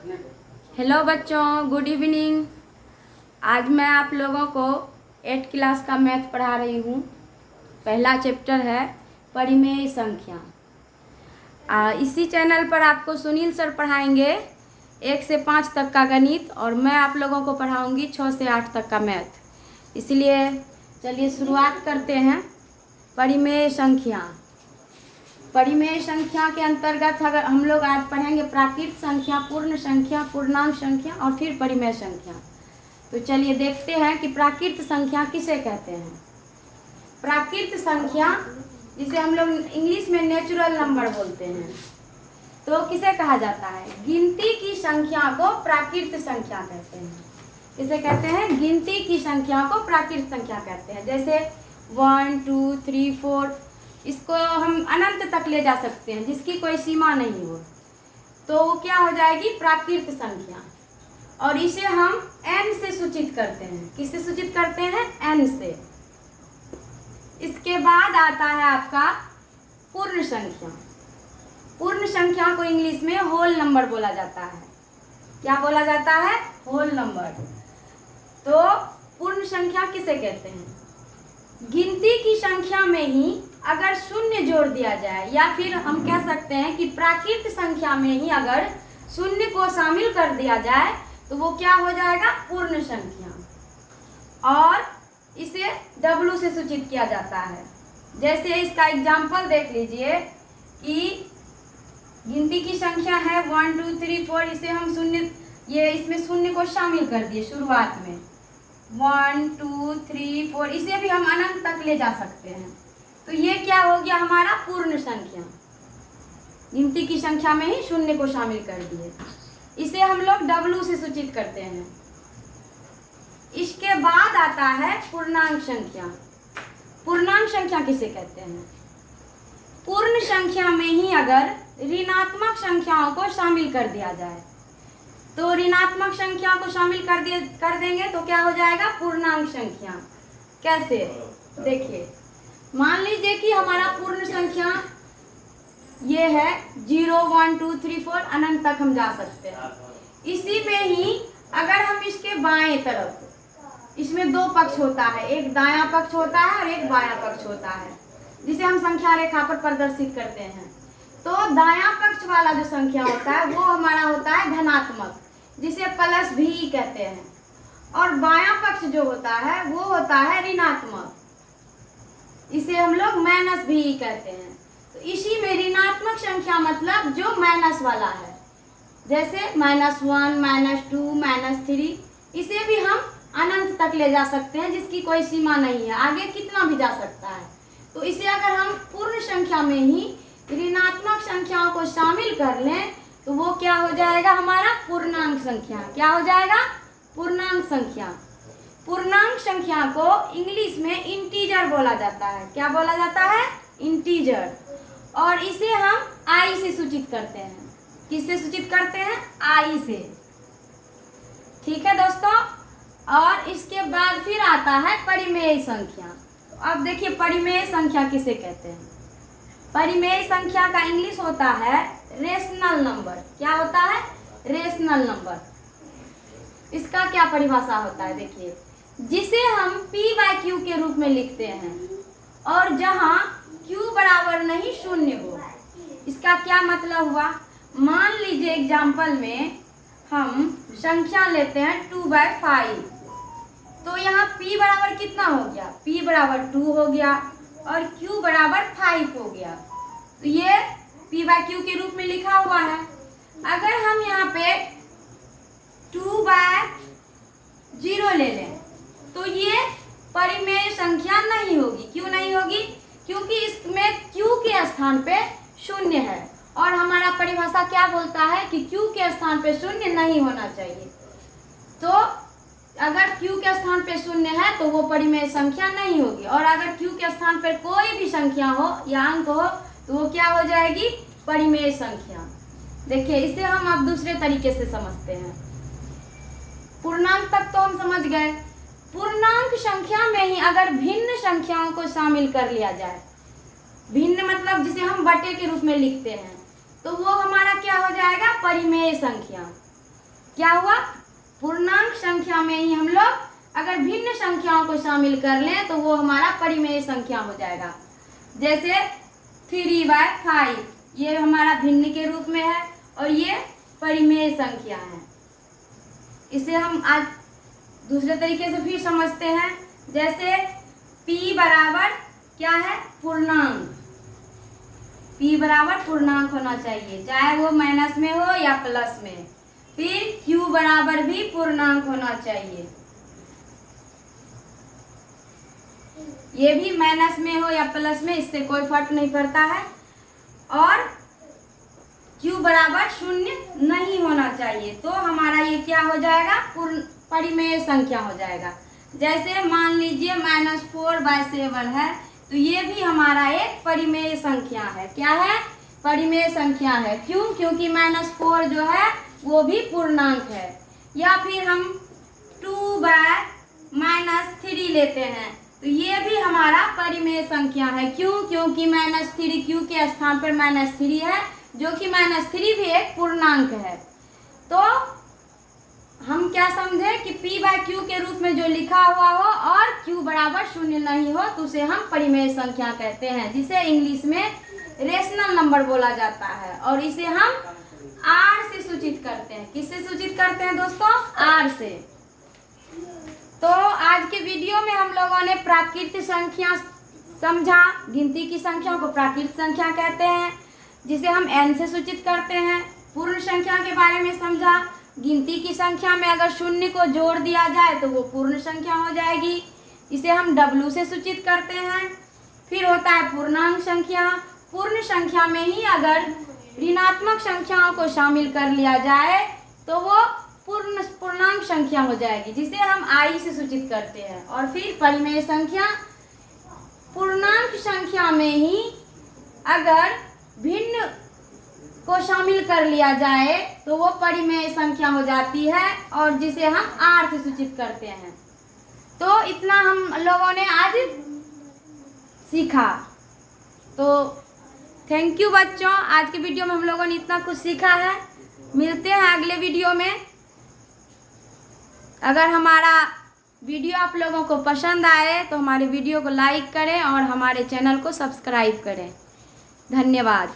Hello बच्चों, good evening. आज मैं आप लोगों को 8th क्लास का मैथ पढ़ा रही हूँ। पहला चैप्टर है परिमेय संख्या। इसी चैनल पर आपको सुनील सर पढ़ाएंगे 1 से 5 तक का गणित और मैं आप लोगों को पढ़ाऊँगी 6 से 8 तक का मैथ। इसलिए चलिए शुरुआत करते हैं। परिमेय संख्या। परिमेय संख्या के अंतर्गत अगर हम लोग आज पढ़ेंगे प्राकृत संख्या, पूर्ण संख्या, पूर्णांक संख्या और फिर परिमेय संख्या। तो चलिए देखते हैं कि प्राकृत संख्या किसे कहते हैं। प्राकृत संख्या जिसे हम लोग इंग्लिश में नेचुरल नंबर बोलते हैं, तो किसे कहा जाता है? गिनती की संख्या को प्राकृत संख्या कहते हैं। किसे कहते हैं? गिनती की संख्या को प्राकृत संख्या कहते हैं। जैसे 1 2 3 4, इसको हम अनंत तक ले जा सकते हैं, जिसकी कोई सीमा नहीं हो, तो वो क्या हो जाएगी? प्राकृत संख्या। और इसे हम n से सूचित करते हैं। किससे सूचित करते हैं? n से। इसके बाद आता है आपका पूर्ण संख्या। पूर्ण संख्या को इंग्लिश में होल नंबर बोला जाता है। क्या बोला जाता है? Whole number. तो पूर्ण संख्या किसे कहते हैं? गिनती की संख्या में ही अगर शून्य जोड़ दिया जाए, या फिर हम कह सकते हैं कि प्राकृत संख्या में ही अगर शून्य को शामिल कर दिया जाए तो वो क्या हो जाएगा? पूर्ण संख्या। और इसे W से सूचित किया जाता है। जैसे इसका एग्जाम्पल देख लीजिए कि गिनती की संख्या है 1 2 3 4, इसे हम शून्य, ये इसमें शून्य को शामिल कर दिए शुरुआत में 1 2 3 4, इसे भी हम अनंत तक ले जा सकते हैं। तो ये क्या हो गया? हमारा पूर्ण संख्या। गिनती की संख्या में ही शून्य को शामिल कर दिए। इसे हम लोग W से सूचित करते हैं। इसके बाद आता है पूर्णांक संख्या। पूर्णांक संख्या किसे कहते हैं? पूर्ण संख्या में ही अगर ऋणात्मक संख्याओं को शामिल कर दिया जाए, तो ऋणात्मक संख्या को शामिल कर देंगे तो क्या हो जाएगा? पूर्णांक संख्या। कैसे? देखिए, मान लीजिए कि हमारा पूर्ण संख्या ये है 0 1 2 3 4, अनंत तक हम जा सकते हैं। इसी में ही अगर हम इसके बाएं तरफ, इसमें दो पक्ष होता है, एक दायां पक्ष होता है और एक बायां पक्ष होता है, जिसे हम संख्या रेखा पर प्रदर्शित करते हैं। तो दायां पक्ष वाला जो संख्या होता है वो हमारा होता है धनात्मक, जिसे प्लस भी कहते हैं। और बायां पक्ष जो होता है वो होता है ऋणात्मक, इसे हम लोग माइनस भी कहते हैं। तो इसी में ऋणात्मक संख्या मतलब जो माइनस वाला है, जैसे -1 -2 -3, इसे भी हम अनंत तक ले जा सकते हैं, जिसकी कोई सीमा नहीं है, आगे कितना भी जा सकता है। तो इसे अगर हम पूर्ण संख्या में ही ऋणात्मक संख्याओं को शामिल कर लें तो वो क्या हो जाएगा? हमारा पूर्णांक संख्या। क्या हो जाएगा? पूर्णांक संख्या। पूर्णांक संख्या को इंग्लिश में इंटीजर बोला जाता है। क्या बोला जाता है? इंटीजर। और इसे हम i से सूचित करते हैं। किससे सूचित करते हैं? i से। ठीक है दोस्तों। और इसके बाद फिर आता है परिमेय संख्या। तो अब देखिए परिमेय संख्या किसे कहते हैं। परिमेय संख्या का इंग्लिश होता है रेशनल नंबर। क्या होता है? Rational number. इसका क्या परिभाषा होता है? देखिए, जिसे हम p/q के रूप में लिखते हैं और जहां q बराबर नहीं शून्य हो। इसका क्या मतलब हुआ? मान लीजिए एग्जाम्पल में हम संख्या लेते हैं 2/5, तो यहाँ p बराबर कितना हो गया? p बराबर 2 हो गया और q बराबर 5 हो गया। तो ये p/q के रूप में लिखा हुआ है। अगर हम यहाँ पे 2/0 ले लें तो ये परिमेय संख्या नहीं होगी। क्यों नहीं होगी? क्योंकि इसमें q के स्थान पे शून्य है और हमारा परिभाषा क्या बोलता है कि q के स्थान पे शून्य नहीं होना चाहिए। तो अगर q के स्थान पे शून्य है तो वो परिमेय संख्या नहीं होगी, और अगर q के स्थान पर कोई भी संख्या हो या अंक हो तो वो क्या हो जाएगी? परिमेय संख्या। देखिए, इसे हम अब दूसरे तरीके से समझते हैं। पूर्णांक तक तो हम समझ गए। पूर्णांक संख्या में ही अगर भिन्न संख्याओं को शामिल कर लिया जाए, भिन्न मतलब जिसे हम बटे के रूप में लिखते हैं, तो वो हमारा क्या हो जाएगा? परिमेय संख्या। क्या हुआ, पूर्णांक संख्या में ही हम लोग अगर भिन्न संख्याओं को शामिल कर लें तो वो हमारा परिमेय संख्या हो जाएगा। जैसे 3/5 ये हमारा भिन्न के रूप में है और ये परिमेय संख्या है। इसे हम आज दूसरे तरीके से फिर समझते हैं। जैसे p बराबर क्या है, पूर्णांक। p बराबर पूर्णांक होना चाहिए, चाहे वो माइनस में हो या प्लस में। फिर q बराबर भी पूर्णांक होना चाहिए, ये भी माइनस में हो या प्लस में, इससे कोई फर्क नहीं पड़ता है। और q बराबर 0 नहीं होना चाहिए, तो हमारा ये क्या हो जाएगा, परिमेय संख्या हो जाएगा। जैसे मान लीजिए -4/7 है, तो ये भी हमारा एक परिमेय संख्या है। क्या है, परिमेय संख्या है। क्यों, क्योंकि -4 जो है वो भी पूर्णांक है। या फिर हम 2/-3 लेते हैं, तो ये भी हमारा परिमेय संख्या है। क्यों, क्योंकि -3 q के स्थान पर -3 है, जो कि -3 भी एक पूर्णांक है। तो हम क्या समझे कि p/q के रूप में जो लिखा हुआ हो और q बराबर 0 नहीं हो तो उसे हम परिमेय संख्या कहते हैं, जिसे इंग्लिश में रेशनल नंबर बोला जाता है। और इसे हम r से सूचित करते हैं। किससे सूचित करते हैं दोस्तों, r से। तो आज के वीडियो में हम लोगों ने प्राकृत संख्या समझा। गिनती की संख्या को प्राकृत संख्या कहते हैं, जिसे हम n से सूचित करते हैं। पूर्ण संख्या के बारे में समझा। गिनती की संख्या में अगर 0 को जोड़ दिया जाए तो वो पूर्ण संख्या हो जाएगी, इसे हम w से सूचित करते हैं। फिर होता है पूर्णांक संख्या। पूर्ण संख्या में ही अगर ऋणात्मक संख्याओं को शामिल कर लिया जाए तो वो पूर्णांक संख्या हो जाएगी, जिसे हम i से सूचित करते हैं। और फिर परिमेय संख्या, पूर्णांक संख्या में ही अगर भिन्न को शामिल कर लिया जाए तो वो परिमेय संख्या हो जाती है, और जिसे हम r से सूचित करते हैं। तो इतना हम लोगों ने आज सीखा। तो थैंक यू बच्चों, आज के वीडियो में हम लोगों ने इतना कुछ सीखा है। मिलते हैं अगले वीडियो में। अगर हमारा वीडियो आप लोगों को पसंद आए तो हमारे वीडियो को लाइक करें और हमारे चैनल को सब्सक्राइब करें। धन्यवाद।